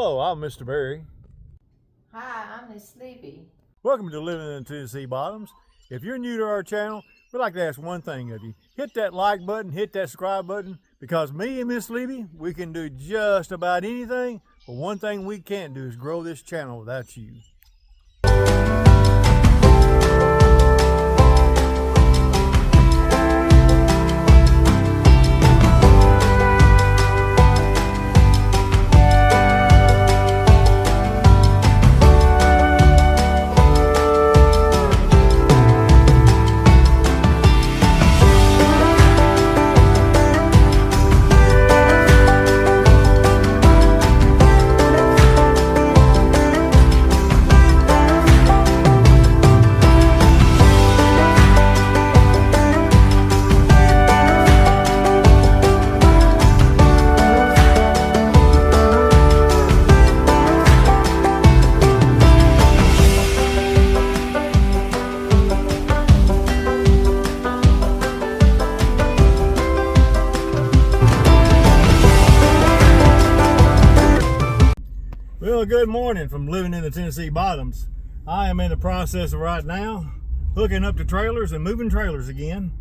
Hello, I'm Mr. Barry. Hi, I'm Miss Sleepy. Welcome to Living in the Tennessee Bottoms. If you're new to our channel, we'd like to ask one thing of you. Hit that like button, hit that subscribe button, because me and Miss Sleepy, we can do just about anything, but one thing we can't do is grow this channel without you. Well, good morning from Living in the Tennessee Bottoms. I am in the process of right now hooking up the trailers and moving trailers again.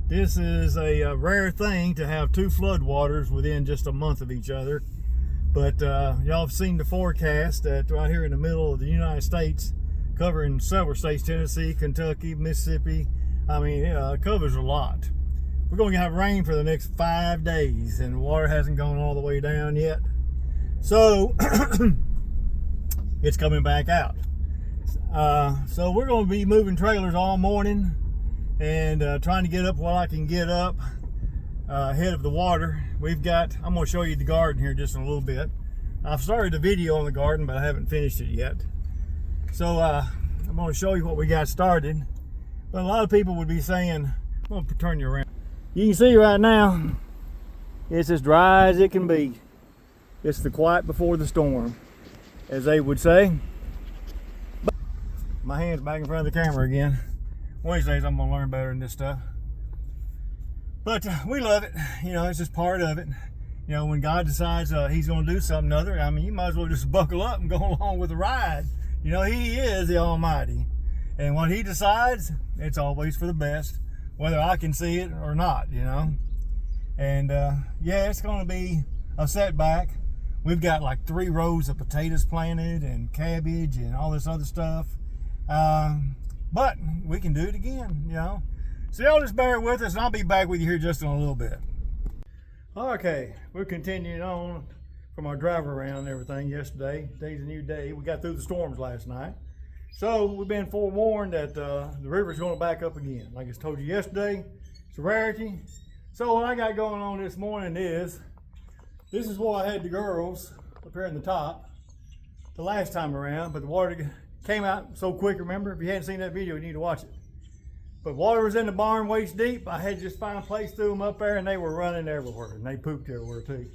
This is a rare thing to have two floodwaters within just a month of each other. But y'all have seen the forecast that right here in the middle of the United States, covering several states, Tennessee, Kentucky, Mississippi. I mean, it covers a lot. We're going to have rain for the next 5 days, and the water hasn't gone all the way down yet. So it's coming back out. So we're going to be moving trailers all morning and trying to get up what I can get up ahead of the water. I'm going to show you the garden here just in a little bit. I've started a video on the garden, but I haven't finished it yet. So I'm going to show you what we got started. But a lot of people would be saying, I'm going to turn you around. You can see right now, it's as dry as it can be. It's the quiet before the storm, as they would say. My hand's back in front of the camera again. One of these days I'm gonna learn better than this stuff. But we love it. You know, it's just part of it. You know, when God decides he's gonna do something other, I mean, you might as well just buckle up and go along with the ride. You know, he is the Almighty. And when he decides, it's always for the best, whether I can see it or not, you know. And yeah, it's gonna be a setback. We've got like 3 rows of potatoes planted and cabbage and all this other stuff. But we can do it again, you know. So y'all just bear with us, and I'll be back with you here just in a little bit. Okay, we're continuing on from our drive around and everything yesterday. Today's a new day. We got through the storms last night. So we've been forewarned that the river's going to back up again. Like I told you yesterday, it's a rarity. So what I got going on this morning is, this is where I had the girls up here in the top the last time around, but the water came out so quick. Remember, if you hadn't seen that video, you need to watch it. But water was in the barn waist deep. I had to just find a place, threw them up there, and they were running everywhere, and they pooped everywhere too.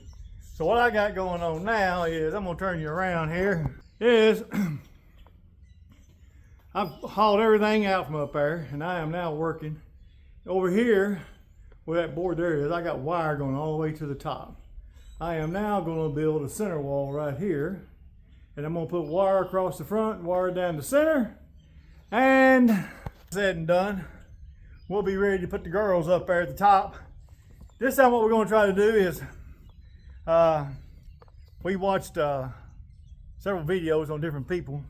So what I got going on now is, I'm gonna turn you around here, is I've hauled everything out from up there, and I am now working over here where that board there is. I got wire going all the way to the top. I am now going to build a center wall right here, and I'm going to put wire across the front, wire down the center, and said and done, we'll be ready to put the girls up there at the top. This time what we're going to try to do is, we watched several videos on different people,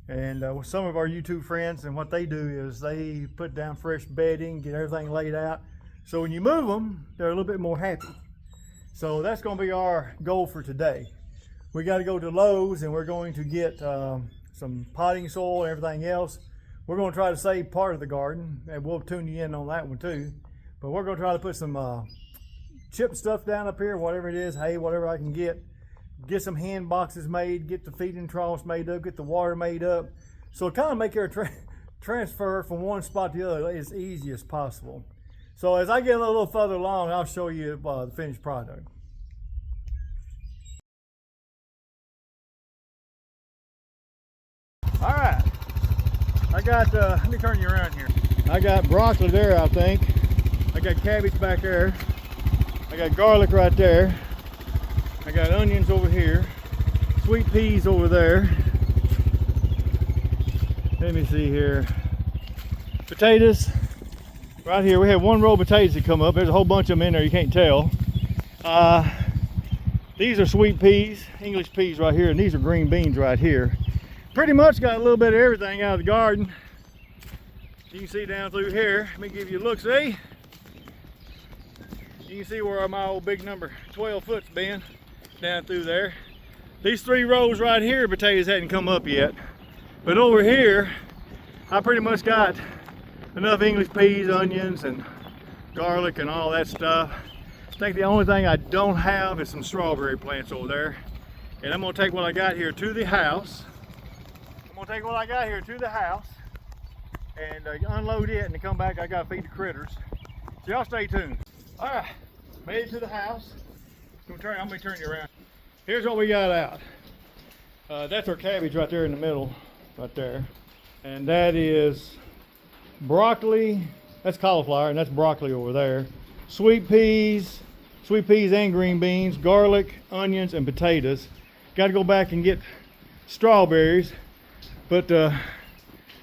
and with some of our YouTube friends, and what they do is they put down fresh bedding, get everything laid out, so when you move them, they're a little bit more happy. So that's going to be our goal for today. We got to go to Lowe's, and we're going to get some potting soil and everything else. We're going to try to save part of the garden, and we'll tune you in on that one too. But we're going to try to put some chip stuff down up here, whatever it is, hay, whatever I can get some hand boxes made, get the feeding troughs made up, get the water made up. So kind of make our transfer from one spot to the other as easy as possible. So as I get a little further along, I'll show you the finished product. All right, I got, let me turn you around here. I got broccoli there, I think. I got cabbage back there. I got garlic right there. I got onions over here. Sweet peas over there. Let me see here. Potatoes. Right here, we have one row of potatoes that come up. There's a whole bunch of them in there, you can't tell. These are sweet peas, English peas right here, and these are green beans right here. Pretty much got a little bit of everything out of the garden. You can see down through here. Let me give you a look, see? You can see where my old big number 12 foot's been, down through there. These 3 rows right here, potatoes hadn't come up yet. But over here, I pretty much got enough English peas, onions, and garlic and all that stuff. I think the only thing I don't have is some strawberry plants over there. And I'm gonna take what I got here to the house. And unload it and come back. I gotta feed the critters. So y'all stay tuned. All right, made it to the house. I'm gonna turn you around. Here's what we got out. That's our cabbage right there in the middle, right there. And that is broccoli. That's cauliflower, and that's broccoli over there. Sweet peas and green beans, garlic, onions, and potatoes. Got to go back and get strawberries, but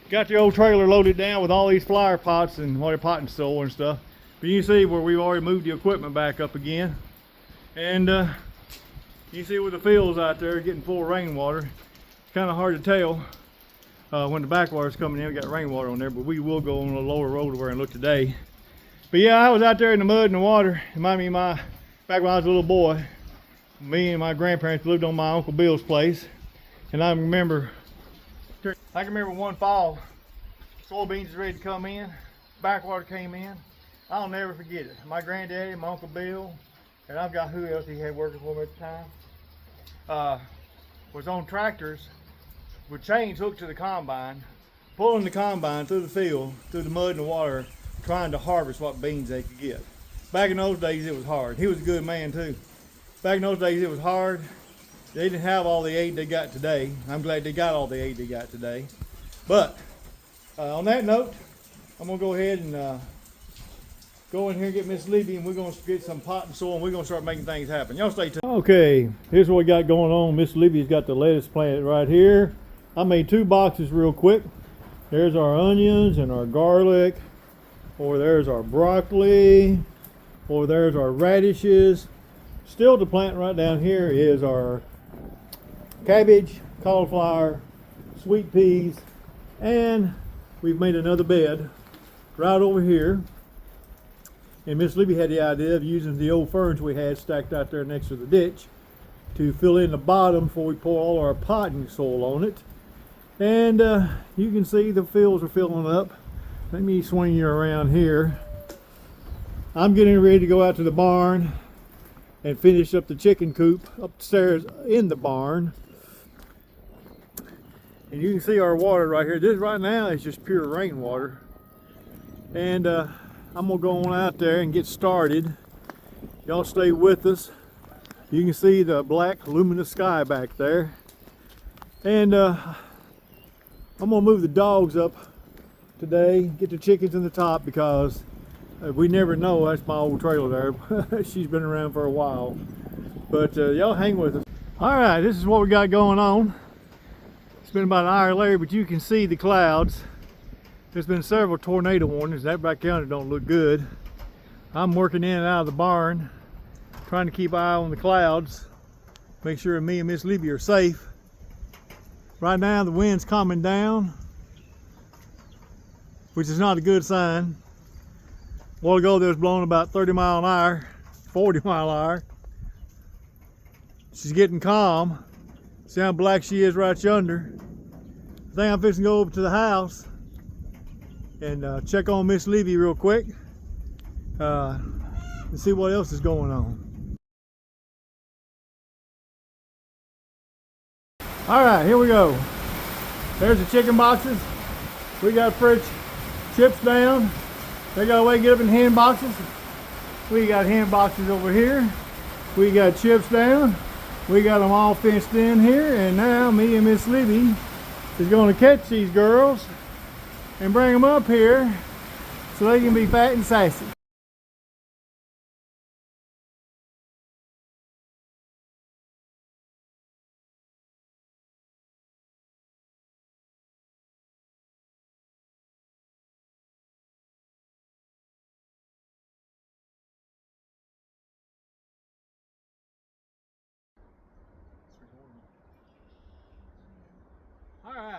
got the old trailer loaded down with all these flower pots and potting soil and stuff. But you can see where we've already moved the equipment back up again. And you can see where the fields out there getting full of rainwater. It's kind of hard to tell when the backwater's coming in. We got rainwater on there, but we will go on the lower road over and look today. But yeah, I was out there in the mud and the water. Remind me of back when I was a little boy. Me and my grandparents lived on my Uncle Bill's place. And I can remember one fall, soybeans was ready to come in, backwater came in. I'll never forget it. My granddaddy, my Uncle Bill, and I've got who else he had working for me at the time, was on tractors with chains hooked to the combine, pulling the combine through the field, through the mud and the water, trying to harvest what beans they could get. Back in those days, it was hard. He was a good man too. Back in those days, it was hard. They didn't have all the aid they got today. I'm glad they got all the aid they got today. But on that note, I'm gonna go ahead and go in here and get Miss Libby, and we're gonna get some potting soil, and we're gonna start making things happen. Y'all stay tuned. Okay, here's what we got going on. Miss Libby's got the lettuce planted right here. I made 2 boxes real quick. There's our onions and our garlic. Over there's our broccoli. Over there's our radishes. Still to plant right down here is our cabbage, cauliflower, sweet peas, and we've made another bed right over here. And Miss Libby had the idea of using the old ferns we had stacked out there next to the ditch to fill in the bottom before we pour all our potting soil on it. And you can see the fields are filling up. Let me swing you around here. I'm getting ready to go out to the barn and finish up the chicken coop upstairs in the barn. And you can see our water right here. This right now is just pure rainwater. And I'm gonna go on out there and get started. Y'all stay with us. You can see the black luminous sky back there. And I'm gonna move the dogs up today, get the chickens in the top, because we never know. That's my old trailer there. She's been around for a while. But y'all hang with us. All right, this is what we got going on. It's been about an hour later, but you can see the clouds. There's been several tornado warnings. That back yonder don't look good. I'm working in and out of the barn, trying to keep an eye on the clouds, make sure me and Miss Libby are safe. Right now the wind's calming down, which is not a good sign. A while ago, they was blowing about 30 mile an hour, 40 mile an hour. She's getting calm. See how black she is right yonder. I think I'm fixing to go over to the house and check on Miss Libby real quick and see what else is going on. All right, here we go. There's the chicken boxes. We got fresh chips down. They got a way to get up in hen boxes. We got hen boxes over here. We got chips down. We got them all fenced in here, and now me and Miss Libby is going to catch these girls and bring them up here so they can be fat and sassy.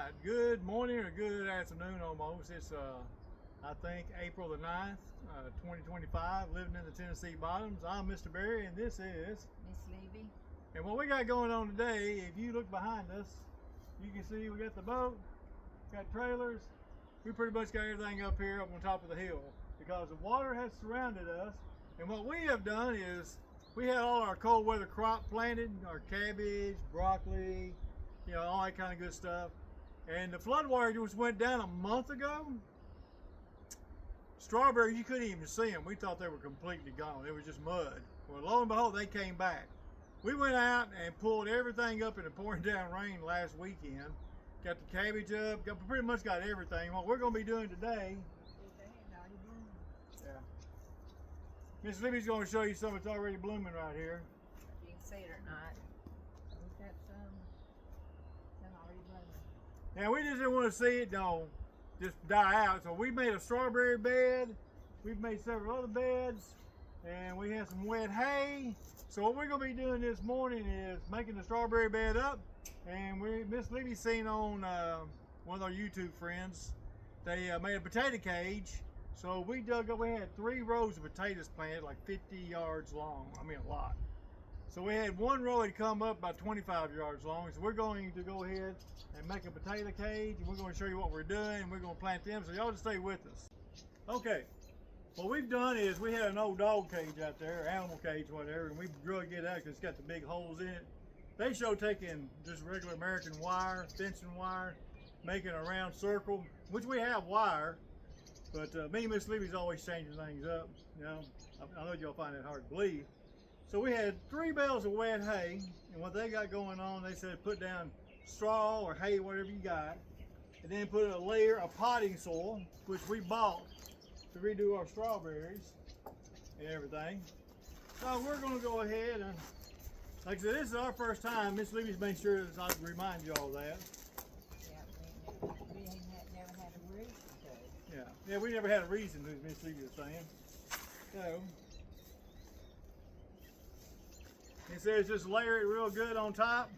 right, good morning or good afternoon almost. It's I think April the 9th, 2025, living in the Tennessee Bottoms. I'm Mr. Berry and this is Miss Levy. And what we got going on today, if you look behind us, you can see we got the boat, got trailers. We pretty much got everything up here up on top of the hill because the water has surrounded us. And what we have done is we had all our cold weather crop planted, our cabbage, broccoli, you know, all that kind of good stuff. And the floodwater just went down a month ago. Strawberries, you couldn't even see them. We thought they were completely gone. It was just mud. Well, lo and behold, they came back. We went out and pulled everything up in the pouring down rain last weekend. Got the cabbage up, pretty much got everything. What we're going to be doing today, yeah. Miss Libby's going to show you some that's already blooming right here. If you can see it or not. We've got some already blooming. Now we just didn't want to see it just die out. So we made a strawberry bed. We've made several other beds. And we had some wet hay. So what we're going to be doing this morning is making the strawberry bed up. And Miss Libby's seen on one of our YouTube friends, they made a potato cage. So we dug up, we had 3 rows of potatoes planted, like 50 yards long. I mean, a lot. So we had one row that come up about 25 yards long. So we're going to go ahead and make a potato cage, and we're going to show you what we're doing, and we're going to plant them. So y'all just stay with us. Okay. What we've done is we had an old dog cage out there, animal cage, whatever, and we drug it out because it's got the big holes in it. They show taking just regular American wire, fencing wire, making a round circle, which we have wire. But me and Miss Libby's always changing things up. You know, I know y'all find it hard to believe. So we had 3 bales of wet hay, and what they got going on, they said put down straw or hay, whatever you got, and then put a layer of potting soil, which we bought to redo our strawberries and everything. So we're going to go ahead and, like I said, this is our first time. Miss Libby's made sure that I remind you all that. Yeah, we ain't never had a reason to. Yeah, we never had a reason to, Miss Libby was saying. So, it says just layer it real good on top.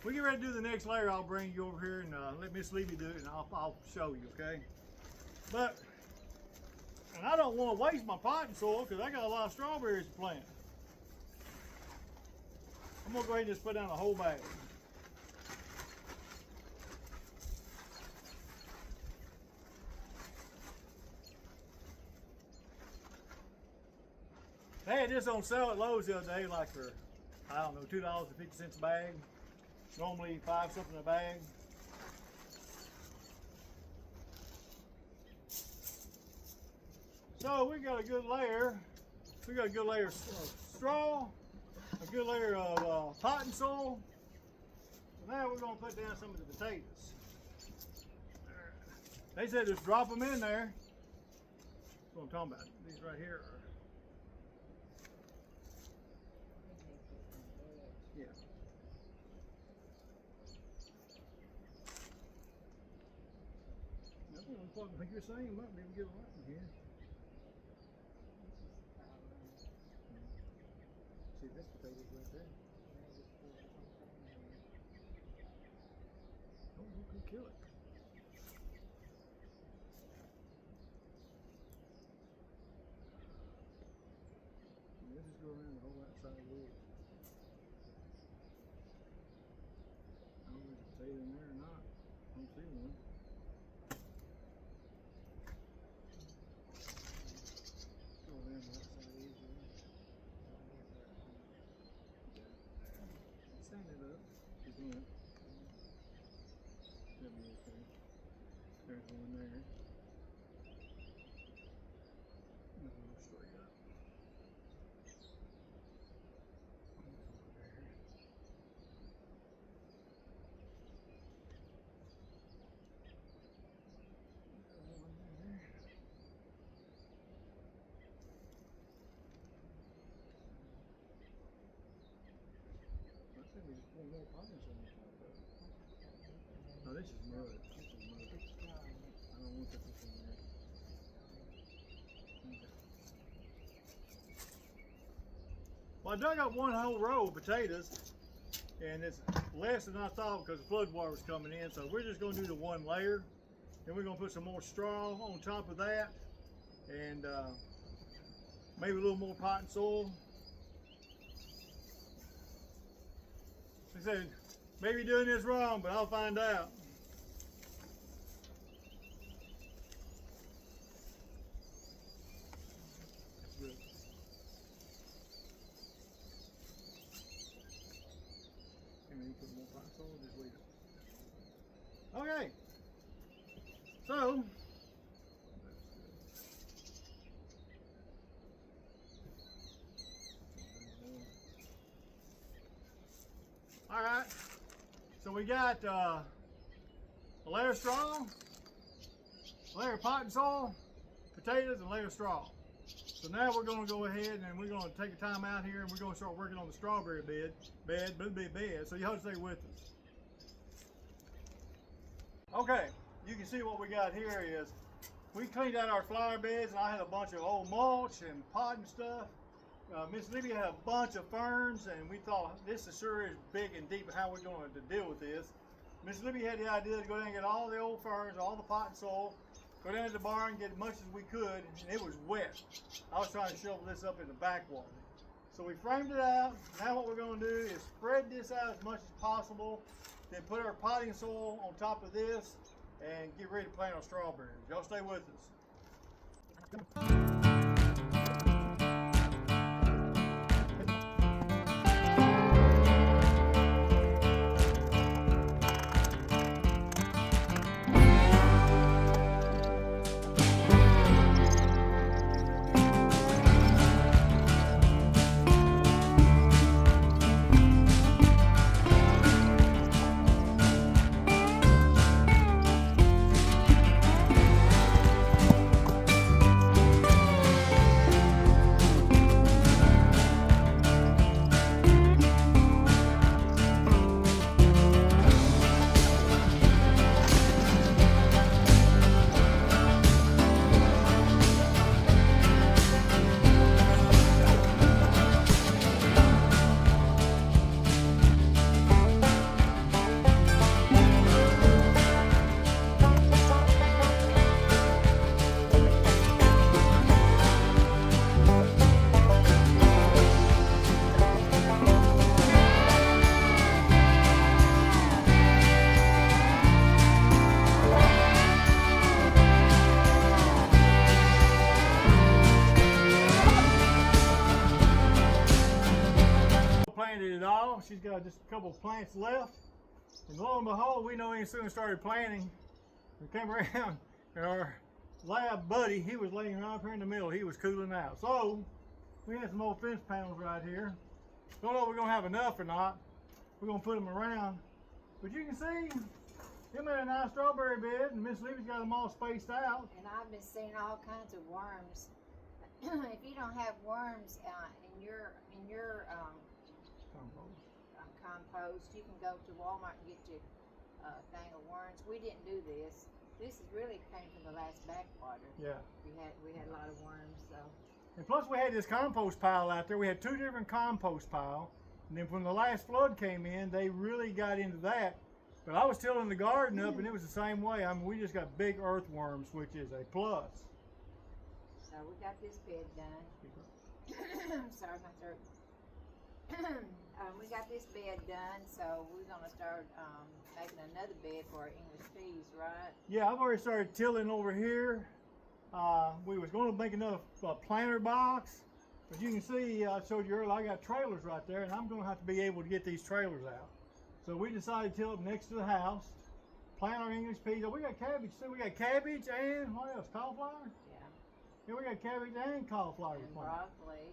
We get ready to do the next layer. I'll bring you over here and let Miss Libby do it, and I'll show you, okay? And I don't want to waste my potting soil because I got a lot of strawberries to plant. I'm going to go ahead and just put down a whole bag. They had this on sale at Lowe's the other day, like for, I don't know, $2.50 a bag. Normally 5 something a bag. So we got a good layer. We got a good layer of straw, a good layer of potting soil. So now we're going to put down some of the potatoes. They said just drop them in there. That's what I'm talking about. These right here are. Yeah. I think you're saying you might be able to get a lot in here. See, this potato's right there. Oh, you can kill it. Let's just go around the whole outside of the wood. I don't know if there's a potato in there or not. I don't see one. Go around the outside of these. Stand it up. Keep going. That'll be okay. There's one there. Another one straight up. I think we just pour more potting soil on top of it. No, this is mud. This is mud. I don't want this in there. Okay. Well, I dug up one whole row of potatoes, and it's less than I thought because the flood water was coming in. So we're just going to do the one layer, and we're going to put some more straw on top of that, and maybe a little more potting soil. Like I said, maybe doing this wrong, but I'll find out. That's good. And then you put more potting soil, just leave it. Okay. So, all right, so we got a layer of straw, a layer of potting soil, potatoes, and a layer of straw. So now we're going to go ahead and we're going to take a time out here and we're going to start working on the strawberry bed. So you have to stay with us. Okay, you can see what we got here is we cleaned out our flower beds, and I had a bunch of old mulch and pot and stuff. Miss Libby had a bunch of ferns, and we thought this is sure is big and deep how we're going to deal with this. Miss Libby had the idea to go down and get all the old ferns, all the pot and soil, go down to the barn, get as much as we could, and it was wet. I was trying to shovel this up in the backwater. So we framed it out. Now what we're going to do is spread this out as much as possible, then put our potting soil on top of this, and get ready to plant our strawberries. Y'all stay with us. Planted it all. She's got just a couple of plants left, and lo and behold, we know as soon as started planting, we came around and our lab buddy, he was laying right up here in the middle. He was cooling out. So we had some old fence panels right here. Don't know if we're gonna have enough or not. We're gonna put them around, but you can see him in a nice strawberry bed, and Miss Levy's got them all spaced out. And I've been seeing all kinds of worms. If you don't have worms in your compost, you can go to Walmart and get you a thing of worms. We didn't do this. This is really came from the last backwater. Yeah. We had a lot of worms, so. And plus we had this compost pile out there. We had two different compost piles. And then when the last flood came in, they really got into that. But I was tilling the garden up and it was the same way. I mean, we just got big earthworms, which is a plus. So we got this bed done. Sorry, my throat. We got this bed done, so we're gonna start making another bed for our English peas, right? Yeah, I've already started tilling over here. We was going to make another planter box, but you can see I showed you earlier I got trailers right there, and I'm going to have to be able to get these trailers out. So we decided to till up next to the house, plant our English peas. Oh, we got cabbage too. We got cabbage and what else? Cauliflower? Yeah. Yeah, we got cabbage and cauliflower. And broccoli,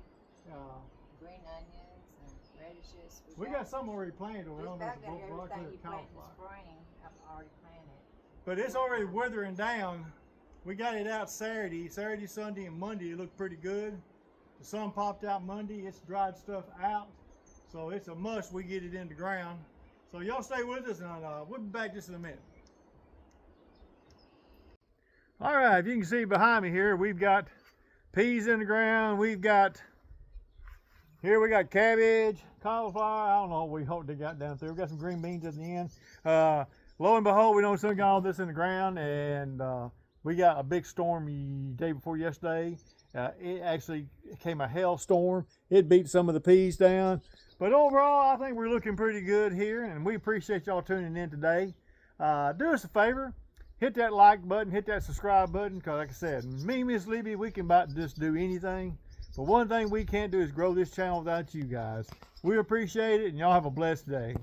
green onions, and radishes. We got some already planted. We've about got everything you plant in the spring. I've already planted. But it's already weathering down. We got it out Saturday, Sunday, and Monday. It looked pretty good. The sun popped out Monday. It's dried stuff out. So it's a must we get it in the ground. So y'all stay with us, and we'll be back just in a minute. All right, if you can see behind me here, we've got peas in the ground. We've got Here we got cabbage, cauliflower. I don't know what we hope they got down there. We got some green beans at the end. Lo and behold, we know someone got all this in the ground, and we got a big storm the day before yesterday. It actually came a hailstorm. It beat some of the peas down. But overall, I think we're looking pretty good here, and we appreciate y'all tuning in today. Do us a favor, hit that like button, hit that subscribe button, because like I said, me and Miss Libby, we can about just do anything. But one thing we can't do is grow this channel without you guys. We appreciate it, and y'all have a blessed day.